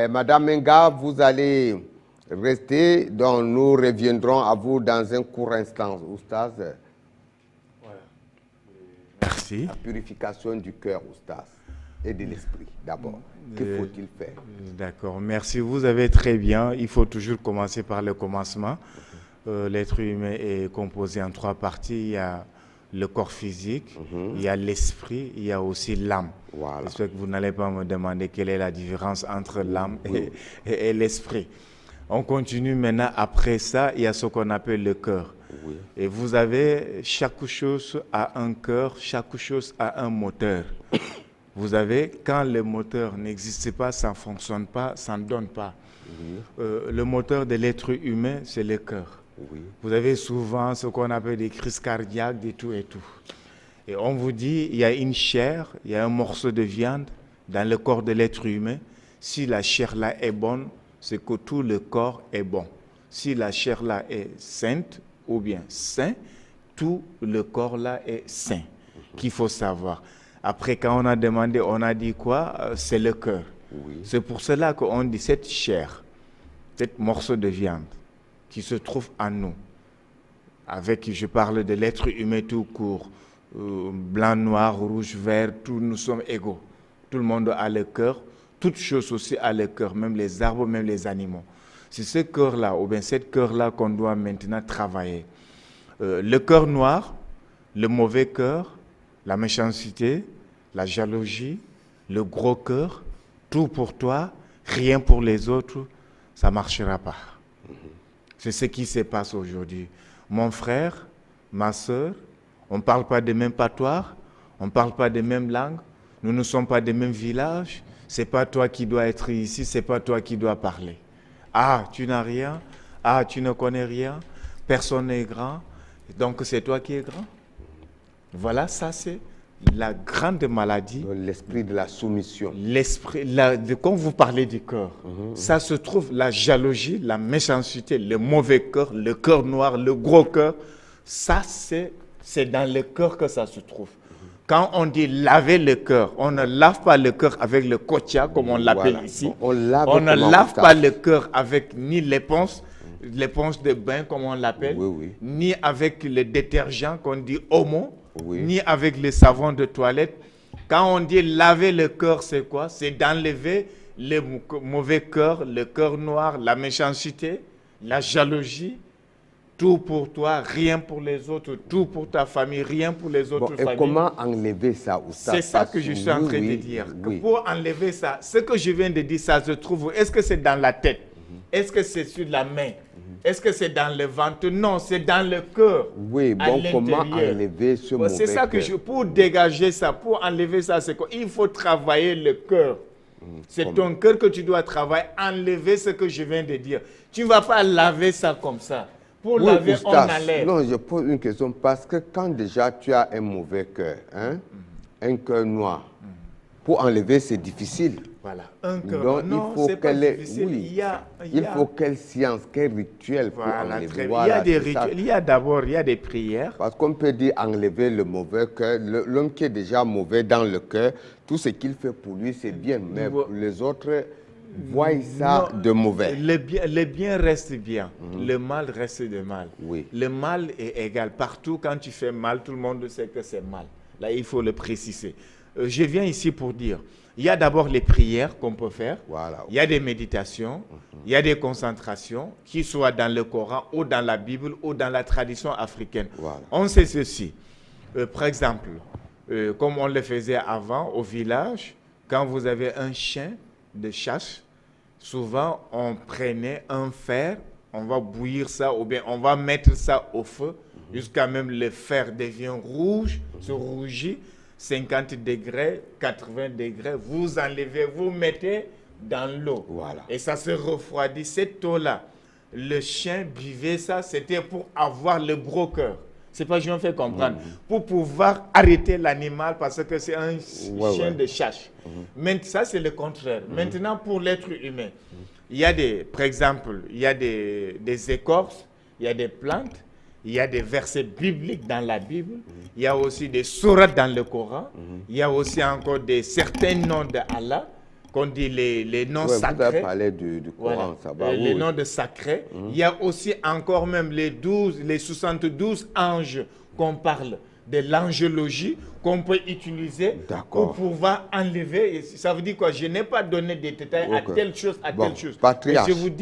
Madame Menga, vous allez rester, donc nous reviendrons à vous dans un court instant. Oustaz. Voilà. Merci. La purification du cœur, Oustaz, et de l'esprit d'abord. Que faut-il faire? D'accord, merci. Vous avez très bien. Il faut toujours commencer par le commencement. L'être humain est composé en 3 parties. Il y a le corps physique, il y a l'esprit, il y a aussi l'âme. Voilà. J'espère que vous n'allez pas me demander quelle est la différence entre l'âme et l'esprit. On continue maintenant. Après ça, il y a ce qu'on appelle le cœur. Oui. Et vous avez, chaque chose a un cœur, chaque chose a un moteur. Vous avez, quand le moteur n'existe pas, ça ne fonctionne pas, ça ne donne pas. Oui. Le moteur de l'être humain, c'est le cœur. Oui. Vous avez souvent ce qu'on appelle des crises cardiaques, des tout et tout. Et on vous dit, il y a une chair, il y a un morceau de viande dans le corps de l'être humain. Si la chair là est bonne, c'est que tout le corps est bon. Si la chair là est sainte ou bien sain, tout le corps là est sain. Qu'il faut savoir. Après, quand on a demandé, on a dit quoi? C'est le cœur. Oui. C'est pour cela qu'on dit cette chair, cet morceau de viande qui se trouve en nous, avec, je parle de l'être humain tout court, blanc, noir, rouge, vert, tous nous sommes égaux. Tout le monde a le cœur, toute chose aussi a le cœur, même les arbres, même les animaux. C'est ce cœur-là, ou bien cette cœur-là qu'on doit maintenant travailler. Le cœur noir, le mauvais cœur, la méchanceté, la jalousie, le gros cœur, tout pour toi, rien pour les autres, ça ne marchera pas. C'est ce qui se passe aujourd'hui. Mon frère, ma soeur, on ne parle pas des mêmes patois, on ne parle pas des mêmes langues, nous ne sommes pas des mêmes villages, ce n'est pas toi qui dois être ici, ce n'est pas toi qui dois parler. Ah, tu n'as rien, ah, tu ne connais rien, personne n'est grand, donc c'est toi qui es grand. Voilà, ça c'est la grande maladie. L'esprit de la soumission. L'esprit, quand vous parlez du cœur, ça se trouve, la jalousie, la méchanceté, le mauvais cœur, le cœur noir, le gros cœur, ça c'est dans le cœur que ça se trouve. Quand on dit laver le cœur, on ne lave pas le cœur avec le kotia, comme on l'appelle ici. On ne lave pas le cœur avec ni l'éponge de bain, comme on l'appelle, ni avec le détergent qu'on dit Omo, ni avec le savon de toilette. Quand on dit laver le cœur, c'est quoi? C'est d'enlever le mauvais cœur, le cœur noir, la méchanceté, la jalousie. Tout pour toi, rien pour les autres. Tout pour ta famille, rien pour les autres familles. Et comment enlever ça? C'est ça que je suis en train de dire. Que pour enlever ça, ce que je viens de dire, ça se trouve. Est-ce que c'est dans la tête? Est-ce que c'est sur la main? Est-ce que c'est dans le ventre? Non, c'est dans le cœur. Oui, bon, comment enlever ce mauvais cœur? C'est ça que pour dégager ça, pour enlever ça, c'est quoi? Il faut travailler le cœur. C'est ton cœur que tu dois travailler, enlever ce que je viens de dire. Tu ne vas pas laver ça comme ça. Pour laver, on enlève. Non, je pose une question parce que quand déjà tu as un mauvais cœur, un cœur noir, pour enlever c'est difficile. Voilà, un cœur noir. Non, c'est pas difficile. Il faut quelle science, quel rituel pour enlever. Voilà, il y a d'abord, il y a des prières. Parce qu'on peut dire enlever le mauvais cœur. L'homme qui est déjà mauvais dans le cœur, tout ce qu'il fait pour lui, c'est bien. Mais les autres voient ça de mauvais. Le bien reste bien. Le mal reste de mal. Oui. Le mal est égal. Partout, quand tu fais mal, tout le monde sait que c'est mal. Là, il faut le préciser. Je viens ici pour dire, il y a d'abord les prières qu'on peut faire. Voilà. Il y a des méditations. Il y a des concentrations, qui soient dans le Coran ou dans la Bible ou dans la tradition africaine. Voilà. On sait ceci. Par exemple, comme on le faisait avant au village, quand vous avez un chien de chasse, souvent on prenait un fer, on va bouillir ça ou bien on va mettre ça au feu jusqu'à même le fer devient rouge, se rougit, 50 degrés, 80 degrés, vous enlevez, vous mettez dans l'eau. Voilà. Et ça se refroidit. Cette eau-là, le chien buvait ça, c'était pour avoir le gros cœur. C'est pas je me fais comprendre. Pour pouvoir arrêter l'animal parce que c'est un chien de chasse. Mais ça, c'est le contraire. Maintenant, pour l'être humain, il y a par exemple, il y a des écorces, il y a des plantes, il y a des versets bibliques dans la Bible, il y a aussi des sourates dans le Coran, il y a aussi encore certains noms d'Allah. qu'on dit les noms Ouais, sacrés. vous avez parlé du Coran, Voilà. ça va. Les oui. noms de sacrés. Il y a aussi encore même les 72 anges qu'on parle de l'angéologie qu'on peut utiliser pour pouvoir enlever. Ça veut dire quoi? Je n'ai pas donné des détails à telle chose, à telle chose. Patriarche. Mais je vous dis